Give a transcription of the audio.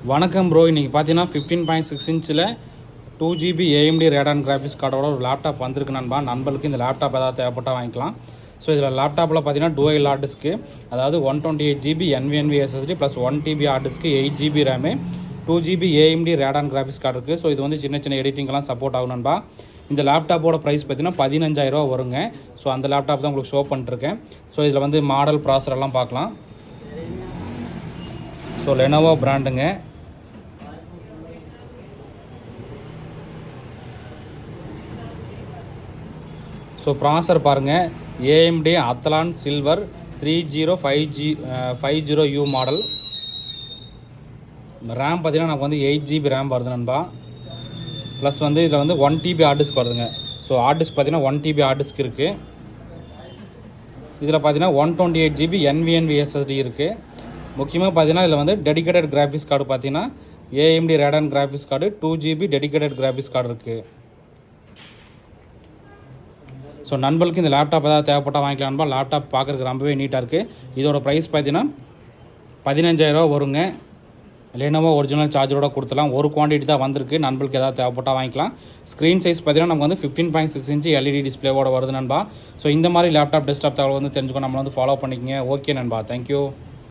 வணக்கம் ப்ரோ. இன்றைக்கி பார்த்தீங்கன்னா 15.6 இன்ச்சில் 2GB AMD Radeon கிராஃபிக்ஸ் கார்டோட ஒரு லேப்டாப் வந்திருக்கு நண்பர்களுக்கு இந்த லேப்டாப் ஏதாவது தேவைப்பட்டால் வாங்கிக்கலாம். ஸோ இதில் லேப்டாப்பில் பார்த்தீங்கன்னா டூயல் ஹார்ட் டிஸ்க்கு, அதாவது 128GB NVMe SSD plus 1TB hard disk, 8GB RAM, 2GB AMD Radeon graphics card இருக்குது. ஸோ இது வந்து சின்ன சின்ன எடிட்டிங்கெலாம் சப்போர்ட் ஆகும் நண்பா. இந்த லேப்டாப்போட ப்ரைஸ் பார்த்தீங்கன்னா 15,000 வருங்க. ஸோ அந்த லேப்டாப் தான் உங்களுக்கு ஷோ பண்ணிட்டுருக்கேன். ஸோ இதில் வந்து மாடல் ப்ராசர் எல்லாம் பார்க்கலாம். So Lenovo பிராண்டுங்க. ஸோ ப்ராசர் பாருங்கள், AMD Athlon silver 3050U model. RAM பார்த்தீங்கன்னா நமக்கு வந்து 8GB ரேம் வருது நண்பா. ப்ளஸ் வந்து இதில் வந்து 1TB ஹார்ட் டிஸ்க் வருதுங்க. ஸோ ஹார்ட் டிஸ்க் பார்த்தீங்கன்னா 1TB ஹார்ட் டிஸ்க் இருக்குது. இதில் பார்த்தீங்கன்னா 128GB NVMe SSD இருக்குது. முக்கியமாக பார்த்தீங்கன்னா இதில் வந்து டெடிகேட்டட் கிராஃபிக்ஸ் கார்டு பார்த்தீங்கன்னா AMD Radeon graphics card 2GB dedicated graphics card இருக்குது. ஸோ நண்பர்களுக்கு இந்த லேப்டாப் ஏதாவது தேவைப்பட்டால் வாங்கிக்கலாம் நண்பா. லேப்டாப் பார்க்குறதுக்கு ரொம்பவே நீட்டாக இருக்குது. இதோட ப்ரைஸ் பார்த்தீங்கன்னா 15,000 வருங்க. லெனோவோ ஒரிஜினல் சார்ஜரோட கொடுத்துலாம். ஒரு குவான்டிட்டி தான் வந்திருக்கு. நண்பர்களுக்கு ஏதாவது தேவைப்பட்டால் வாங்கிக்கலாம். ஸ்க்ரீன் சைஸ் பார்த்தீங்கன்னா நமக்கு வந்து 15.6 இன்ச்சு LED டிஸ்பிளேவோட வருது நண்பா. ஸோ இந்த மாதிரி லேப்டாப் டெஸ்க்டாப் தகவல் வந்து தெரிஞ்சுக்கோ, நம்மளை வந்து ஃபாலோ பண்ணிக்கங்க. ஓகே நண்பா, தேங்க்யூ.